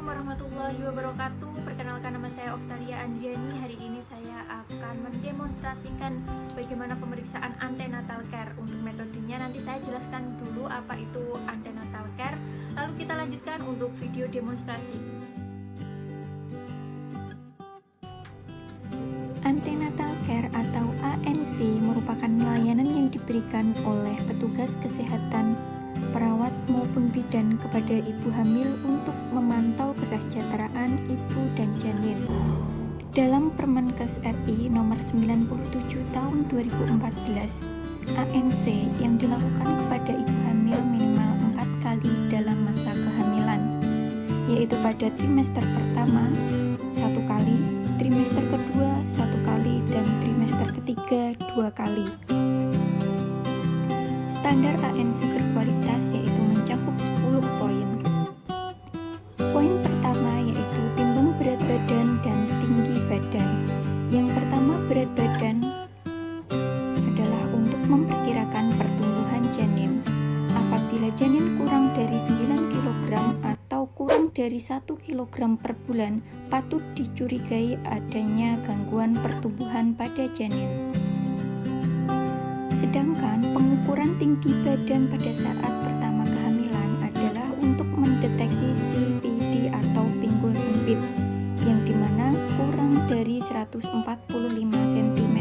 warahmatullahi wabarakatuh. Perkenalkan, nama saya Oktalia Andriani. Hari ini saya akan mendemonstrasikan bagaimana pemeriksaan antenatal care. Untuk metodenya nanti saya jelaskan dulu apa itu antenatal care, lalu kita lanjutkan untuk video demonstrasi. Antenatal care atau ANC merupakan layanan yang diberikan oleh petugas kesehatan, perawat maupun bidan kepada ibu hamil untuk memantau kesejahteraan ibu dan janin. Dalam Permenkes RI nomor 97 tahun 2014, ANC yang dilakukan kepada ibu hamil minimal 4 kali dalam masa kehamilan, yaitu pada trimester pertama 1 kali, trimester kedua 1 kali, dan trimester ketiga 2 kali. Standar ANC berkualitas yaitu mencakup 10 poin. Poin pertama yaitu timbang berat badan dan tinggi badan. Yang pertama, berat badan adalah untuk memperkirakan pertumbuhan janin. Apabila janin kurang dari 9 kg atau kurang dari 1 kg per bulan, patut dicurigai adanya gangguan pertumbuhan pada janin. Sedangkan pengukuran tinggi badan pada saat pertama kehamilan adalah untuk mendeteksi CVD atau pinggul sempit, yang dimana kurang dari 145 cm.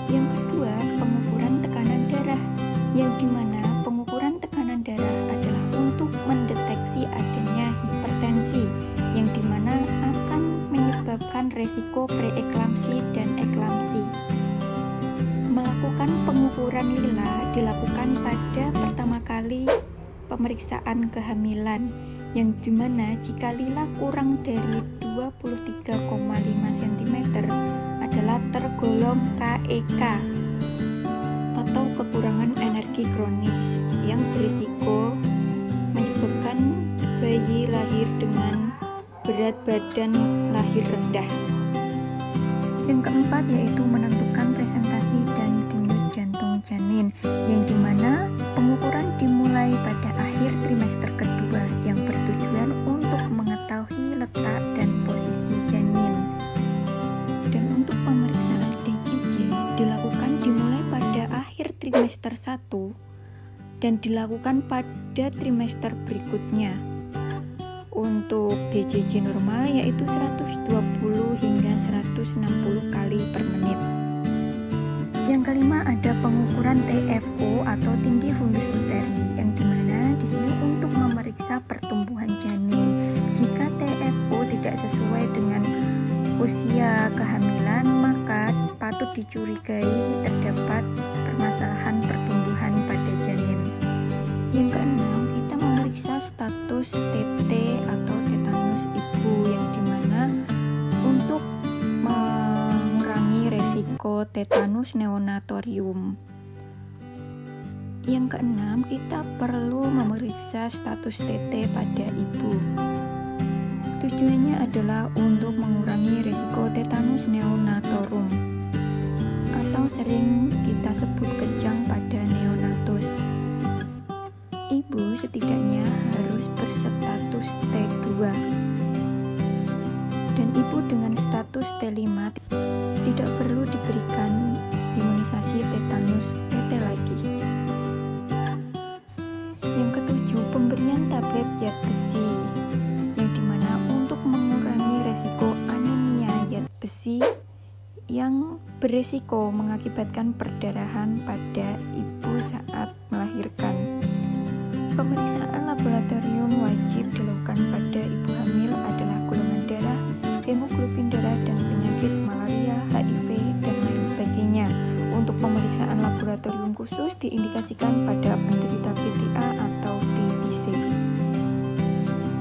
Yang kedua, pengukuran tekanan darah, yang dimana pengukuran tekanan darah adalah untuk mendeteksi adanya hipertensi, yang dimana akan menyebabkan resiko preeklamsi dan eklamsi. Melakukan pengukuran lila dilakukan pada pertama kali pemeriksaan kehamilan, yang dimana jika lila kurang dari 23,5 cm adalah tergolong KEK atau kekurangan energi kronis yang berisiko menyebabkan bayi lahir dengan berat badan lahir rendah. Yang keempat yaitu menentukan presentasi dan denyut jantung janin, yang dimana pengukuran dimulai pada akhir trimester kedua yang bertujuan untuk mengetahui letak dan posisi janin. Dan untuk pemeriksaan DJJ dilakukan dimulai pada akhir trimester 1 dan dilakukan pada trimester berikutnya. Untuk DJJ normal yaitu 120 hingga 160 kali per menit. Yang kelima ada pengukuran TFO atau tinggi fundus uteri, yang dimana di sini untuk memeriksa pertumbuhan janin. Jika TFO tidak sesuai dengan usia kehamilan, maka patut dicurigai terdapat permasalahan pertumbuhan pada janin. Yang keenam, kita memeriksa status TT atau tetanus ibu, yang dimana untuk mengurangi resiko tetanus neonatorium. Yang keenam, kita perlu memeriksa status TT pada ibu. Tujuannya adalah untuk mengurangi resiko tetanus neonatorum atau sering kita sebut kejang pada neonatus. Ibu setidaknya harus berstatus T2 dan ibu dengan status T5 tidak perlu diberikan imunisasi tetanus TT lagi. Yang ketujuh, pemberian tablet zat besi, yang dimana untuk mengurangi resiko anemia zat besi yang beresiko mengakibatkan perdarahan pada ibu saat melahirkan. Pemeriksaan laboratorium wajib dilakukan pada ibu hamil adalah golongan darah, hemoglobin darah, dan penyakit malaria, HIV, dan lain sebagainya. Untuk pemeriksaan laboratorium khusus diindikasikan pada penderita PTA atau TBC.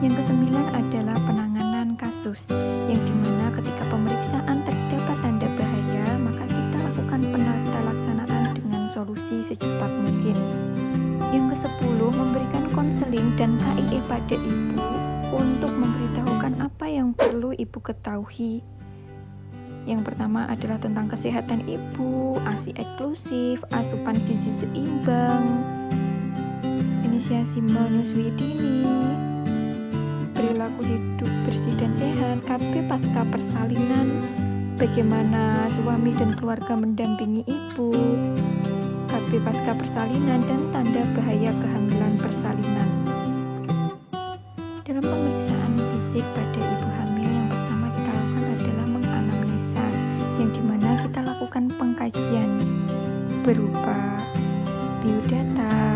Yang kesembilan adalah penanganan kasus, yang dimana ketika pemeriksaan terdapat tanda bahaya, maka kita lakukan penata laksanaan dengan solusi secepat mungkin. Yang ke-10, memberikan konseling dan KIE pada ibu untuk memberitahukan apa yang perlu ibu ketahui. Yang pertama adalah tentang kesehatan ibu, ASI eksklusif, asupan gizi seimbang, inisiasi menyusui dini, perilaku hidup bersih dan sehat, KB pasca persalinan, bagaimana suami dan keluarga mendampingi ibu, KB pasca persalinan, dan tanda bahaya kehamilan persalinan. Dalam pemeriksaan fisik pada ibu hamil, yang pertama kita lakukan adalah menganamnesa, yang dimana kita lakukan pengkajian berupa biodata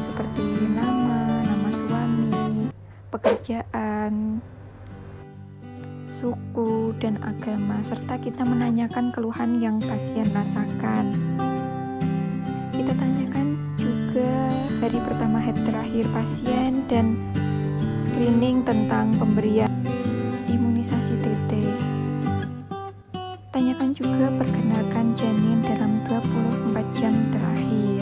seperti nama suami, pekerjaan, suku, dan agama, serta kita menanyakan keluhan yang pasien rasakan. Kita tanyakan juga hari pertama head terakhir pasien dan screening tentang pemberian imunisasi TT. Tanyakan juga pergerakan janin dalam 24 jam terakhir.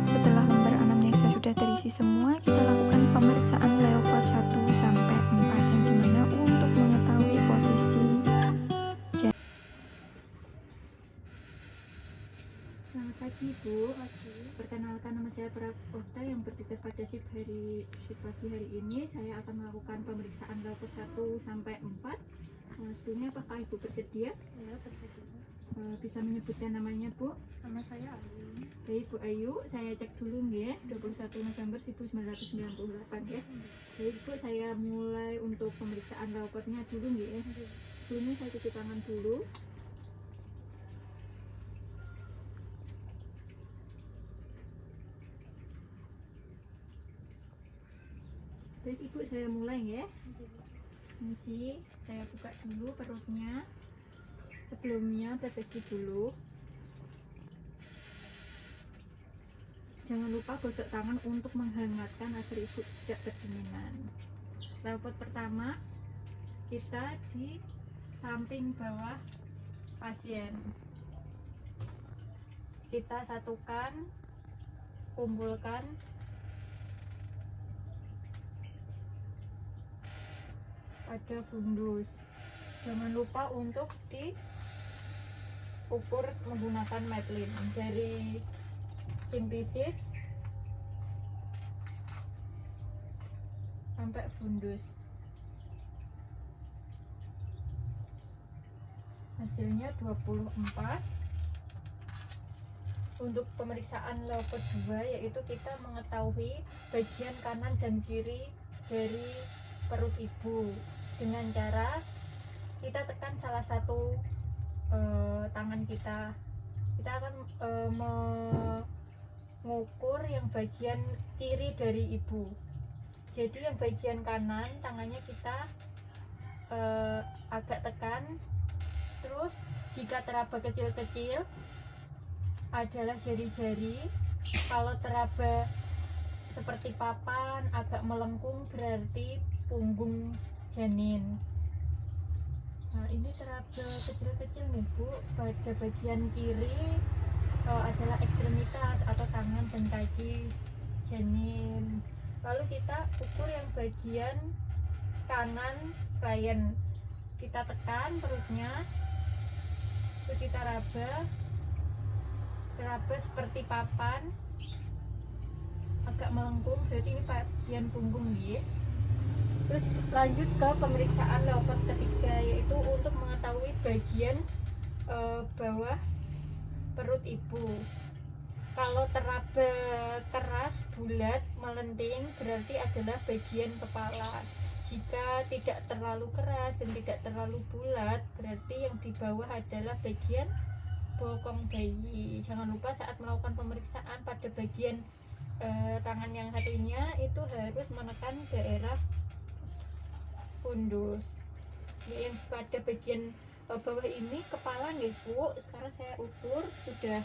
Setelah lembar anamnesa sudah terisi semua, kita lakukan pemeriksaan Leopold 1 sampai 4, yang dimana untuk mengetahui posisi janin. Selamat pagi Bu. Perkenalkan, nama saya Prabokta yang bertugas pada shift pagi hari ini. Saya akan melakukan pemeriksaan Leopold 1 sampai 4. Sebelumnya apakah Ibu bersedia? Ya, bersedia. Bisa menyebutkan namanya Bu? Nama saya Ayu. Baik Bu Ayu, saya cek dulu ya, 21 November 1998 ya. Baik Bu, saya mulai untuk pemeriksaan Leopoldnya dulu ya. Sebelumnya saya cuci tangan dulu. Baik Ibu, saya mulai ya. Misi, saya buka dulu perutnya. Sebelumnya bersih dulu. Jangan lupa gosok tangan untuk menghangatkan agar Ibu tidak kedinginan. Leopard pertama, kita di samping bawah pasien. Kita satukan, kumpulkan pada fundus. Jangan lupa untuk diukur menggunakan Medline dari simpisis sampai fundus. Hasilnya 24. Untuk pemeriksaan Leopard 2, yaitu kita mengetahui bagian kanan dan kiri dari perut ibu dengan cara kita tekan salah satu tangan kita. Kita akan mengukur yang bagian kiri dari ibu. Jadi yang bagian kanan tangannya kita agak tekan. Terus jika teraba kecil-kecil adalah jari-jari. Kalau teraba seperti papan agak melengkung berarti punggung janin. Nah, ini teraba kecil-kecil nih Bu, pada bagian kiri adalah ekstremitas atau tangan dan kaki janin. Lalu kita ukur yang bagian kanan klien. Kita tekan perutnya, terus kita raba seperti papan, agak melengkung berarti ini bagian punggung ya. Terus lanjut ke pemeriksaan Leopard ketiga, yaitu untuk mengetahui bagian bawah perut ibu. Kalau teraba keras, bulat, melenting berarti adalah bagian kepala. Jika tidak terlalu keras dan tidak terlalu bulat, berarti yang di bawah adalah bagian bokong bayi. Jangan lupa saat melakukan pemeriksaan pada bagian tangan yang satunya itu harus menekan daerah fundus. Yang pada bagian bawah ini kepala nih Bu. Sekarang saya ukur sudah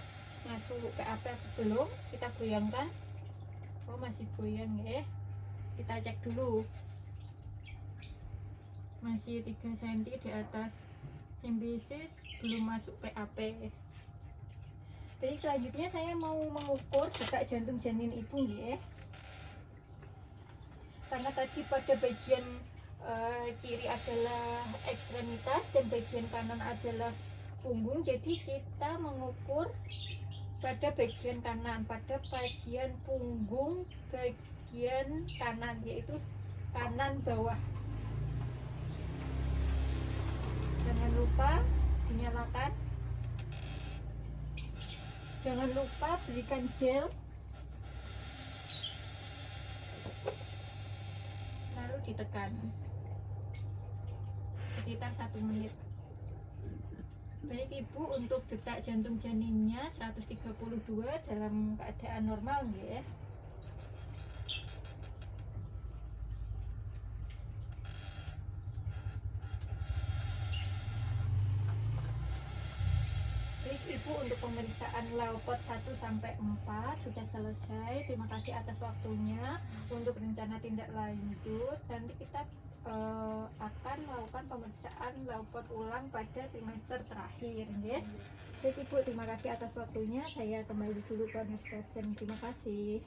masuk ke apa belum. Kita goyangkan. Oh, masih goyang ya. Kita cek dulu. Masih 3 cm di atas simpisis, belum masuk PAP. Jadi selanjutnya saya mau mengukur detak jantung janin ibu ya. Karena tadi pada bagian kiri adalah ekstremitas dan bagian kanan adalah punggung, jadi kita mengukur pada bagian kanan, pada bagian punggung bagian kanan, yaitu kanan bawah. Jangan lupa dinyalakan. Jangan lupa berikan gel. Lalu ditekan sekitar 1 menit. Baik ibu, untuk detak jantung janinnya 132 dalam keadaan normal ya. Baik ibu, untuk pemeriksaan Laupot 1 sampai 4 sudah selesai. Terima kasih atas waktunya. Untuk rencana tindak lanjut nanti kita akan melakukan pemeriksaan Laupot ulang pada trimester terakhir ya. Baik ibu, terima kasih atas waktunya. Saya kembali dulu ke Next Passion. Terima kasih.